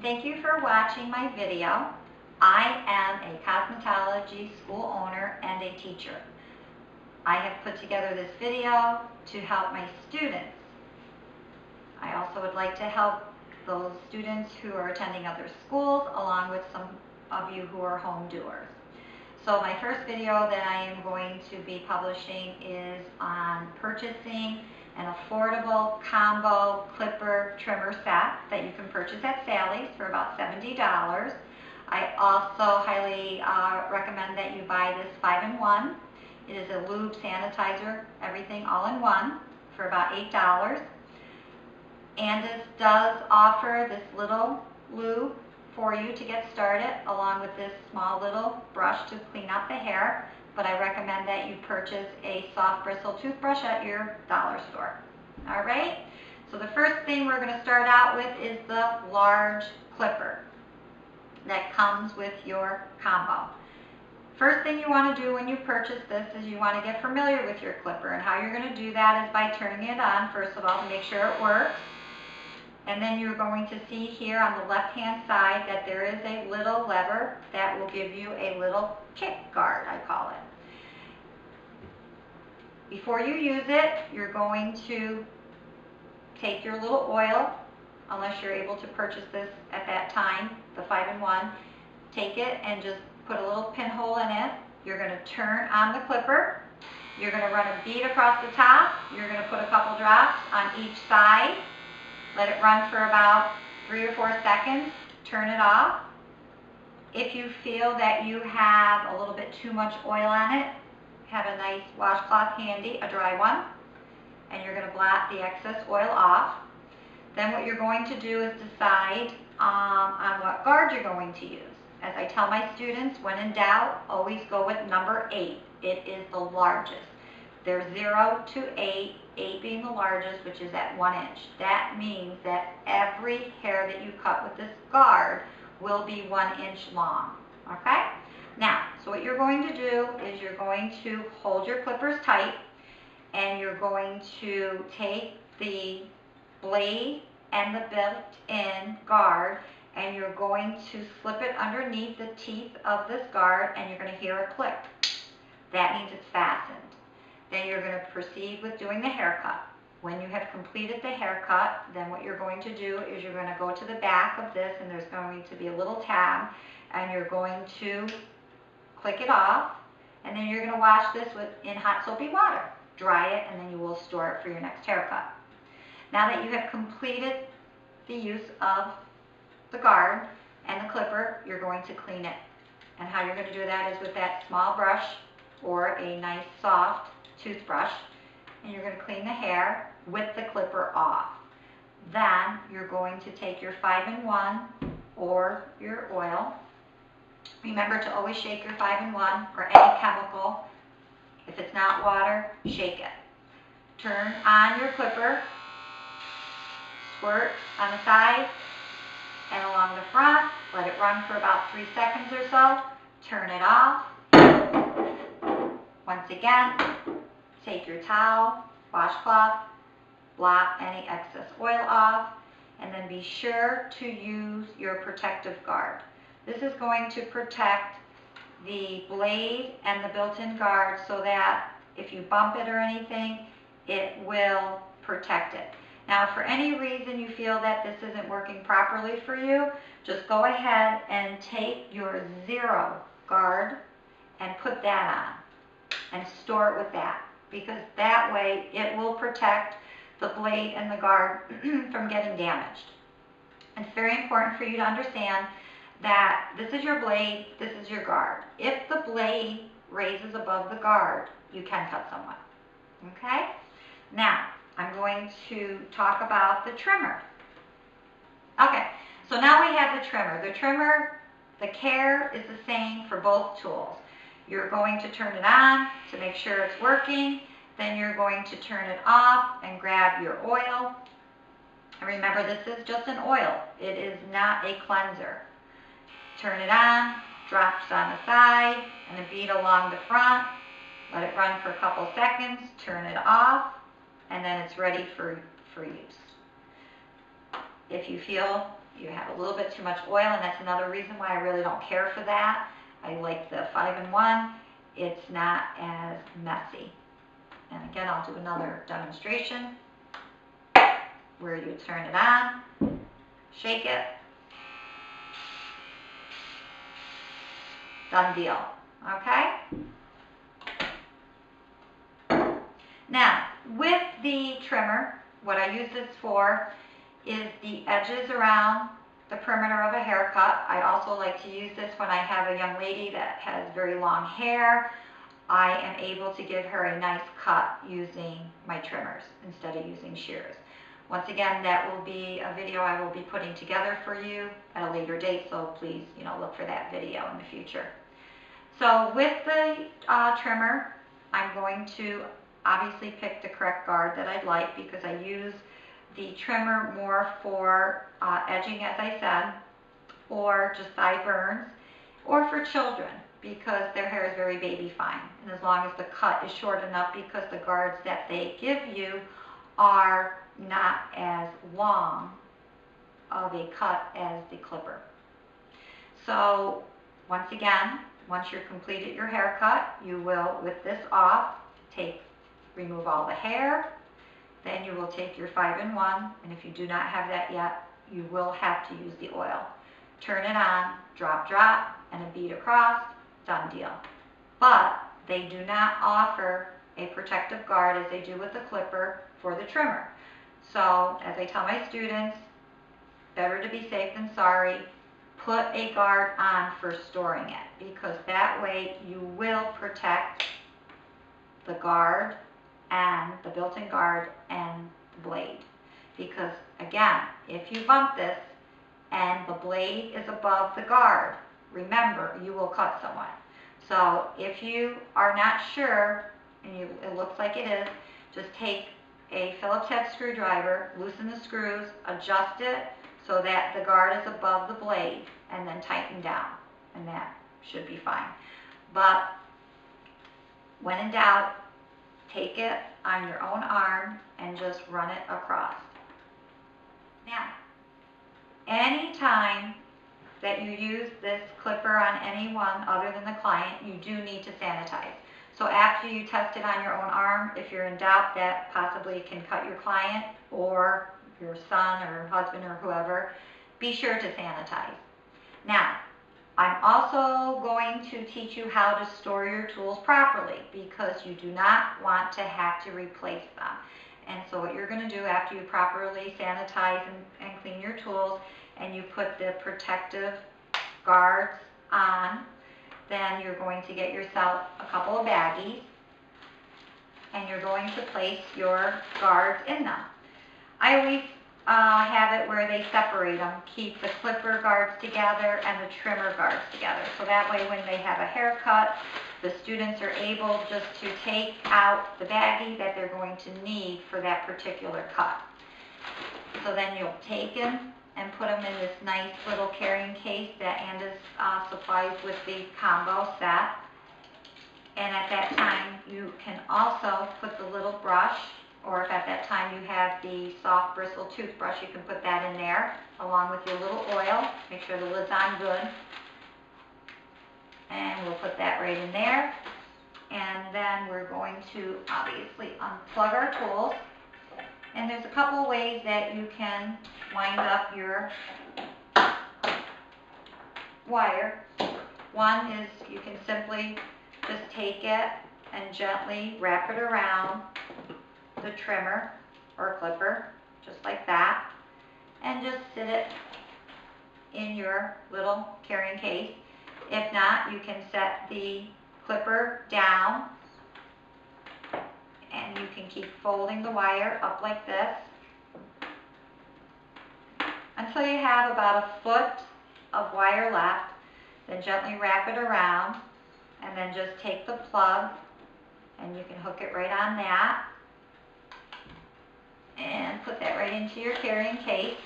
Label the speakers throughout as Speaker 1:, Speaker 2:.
Speaker 1: Thank you for watching my video. I am a cosmetology school owner and a teacher. I have put together this video to help my students. I also would like to help those students who are attending other schools, along with some of you who are home doers. So my first video that I am going to be publishing is on purchasing an affordable combo clipper trimmer set that you can purchase at Sally's for about $70. I also highly recommend that you buy this 5-in-1. It is a lube, sanitizer, everything all in one for about $8. Andis does offer this little lube for you to get started, along with this small little brush to clean out the hair, but I recommend that you purchase a soft bristle toothbrush at your dollar store. All right, so the first thing we're going to start out with is the large clipper that comes with your combo. First thing you want to do when you purchase this is you want to get familiar with your clipper, and how you're going to do that is by turning it on first of all to make sure it works. And then you're going to see here on the left-hand side that there is a little lever that will give you a little kick guard, I call it. Before you use it, you're going to take your little oil, unless you're able to purchase this at that time, the 5-in-1. Take it and just put a little pinhole in it. You're going to turn on the clipper. You're going to run a bead across the top. You're going to put a couple drops on each side. Let it run for about 3 or 4 seconds. Turn it off. If you feel that you have a little bit too much oil on it, have a nice washcloth handy, a dry one, and you're going to blot the excess oil off. Then what you're going to do is decide on what guard you're going to use. As I tell my students, when in doubt, always go with number 8. It is the largest. There's 0 to 8, 8 being the largest, which is at 1 inch. That means that every hair that you cut with this guard will be 1 inch long, okay? Now, so what you're going to do is you're going to hold your clippers tight, and you're going to take the blade and the built-in guard, and you're going to slip it underneath the teeth of this guard, and you're going to hear a click. That means it's fastened. Then you're going to proceed with doing the haircut. When you have completed the haircut, then what you're going to do is you're going to go to the back of this, and there's going to be a little tab, and you're going to click it off, and then you're going to wash this in hot soapy water. Dry it, and then you will store it for your next haircut. Now that you have completed the use of the guard and the clipper, you're going to clean it. And how you're going to do that is with that small brush or a nice soft toothbrush, and you're going to clean the hair with the clipper off. Then you're going to take your 5-in-1 or your oil. Remember to always shake your 5-in-1 or any chemical. If it's not water, shake it. Turn on your clipper, squirt on the side and along the front. Let it run for about 3 seconds or so. Turn it off. Once again, take your towel, washcloth, blot any excess oil off, and then be sure to use your protective guard. This is going to protect the blade and the built-in guard so that if you bump it or anything, it will protect it. Now, if for any reason you feel that this isn't working properly for you, just go ahead and take your 0 guard and put that on and store it with that, because that way it will protect the blade and the guard from getting damaged. It's very important for you to understand that this is your blade, this is your guard. If the blade raises above the guard, you can cut someone, okay? Now, I'm going to talk about the trimmer. Okay, so now we have the trimmer. The trimmer, the care is the same for both tools. You're going to turn it on to make sure it's working. Then you're going to turn it off and grab your oil. And remember, this is just an oil. It is not a cleanser. Turn it on, drops on the side, and a bead along the front. Let it run for a couple seconds. Turn it off, and then it's ready for use. If you feel you have a little bit too much oil, and that's another reason why I really don't care for that. I like the 5-in-1. It's not as messy. And again, I'll do another demonstration where you turn it on, shake it, done deal, okay? Now, with the trimmer, what I use this for is the edges around the perimeter of a haircut. I also like to use this when I have a young lady that has very long hair. I am able to give her a nice cut using my trimmers instead of using shears. Once again, that will be a video I will be putting together for you at a later date, so please, look for that video in the future. So with the trimmer, I'm going to obviously pick the correct guard that I'd like, because I use the trimmer more for edging, as I said, or just sideburns, or for children, because their hair is very baby fine. And as long as the cut is short enough, because the guards that they give you are not as long of a cut as the clipper. So once again, once you're completed your haircut, you will, with this off, remove all the hair. Then you will take your 5-in-1, and if you do not have that yet, you will have to use the oil. Turn it on, drop, drop, and a bead across, done deal. But they do not offer a protective guard as they do with the clipper for the trimmer. So, as I tell my students, better to be safe than sorry. Put a guard on for storing it, because that way you will protect the guard and the built-in guard and the blade. Because again, if you bump this and the blade is above the guard, remember, you will cut someone. So if you are not sure, and it looks like it is, just take a Phillips head screwdriver, loosen the screws, adjust it so that the guard is above the blade, and then tighten down, and that should be fine. But when in doubt, take it on your own arm and just run it across. Now, anytime that you use this clipper on anyone other than the client, you do need to sanitize. So after you test it on your own arm, if you're in doubt that possibly it can cut your client or your son or husband or whoever, be sure to sanitize. Now, I'm also going to teach you how to store your tools properly, because you do not want to have to replace them. And so what you're going to do after you properly sanitize and clean your tools, and you put the protective guards on, then you're going to get yourself a couple of baggies, and you're going to place your guards in them. I always have it where they separate them, keep the clipper guards together and the trimmer guards together. So that way when they have a haircut, the students are able just to take out the baggie that they're going to need for that particular cut. So then you'll take them and put them in this nice little carrying case that Andis supplies with the combo set. And at that time, you can also put the little brush, or if at that time you have the soft bristle toothbrush, you can put that in there along with your little oil. Make sure the lid's on good. And we'll put that right in there. And then we're going to obviously unplug our tools. And there's a couple of ways that you can wind up your wire. One is you can simply just take it and gently wrap it around the trimmer or clipper, just like that, and just sit it in your little carrying case. If not, you can set the clipper down, and you can keep folding the wire up like this until you have about a foot of wire left. Then gently wrap it around, and then just take the plug, and you can hook it right on that, and put that right into your carrying case.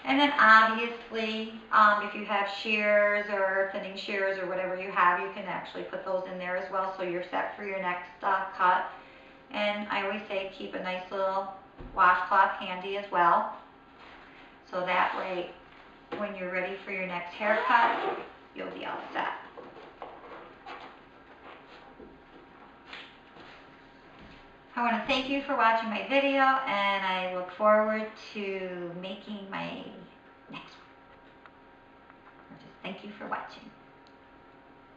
Speaker 1: And then obviously, if you have shears or thinning shears or whatever you have, you can actually put those in there as well, so you're set for your next cut. And I always say keep a nice little washcloth handy as well, so that way when you're ready for your next haircut, you'll be all set. I want to thank you for watching my video, and I look forward to making my next one. Just thank you for watching.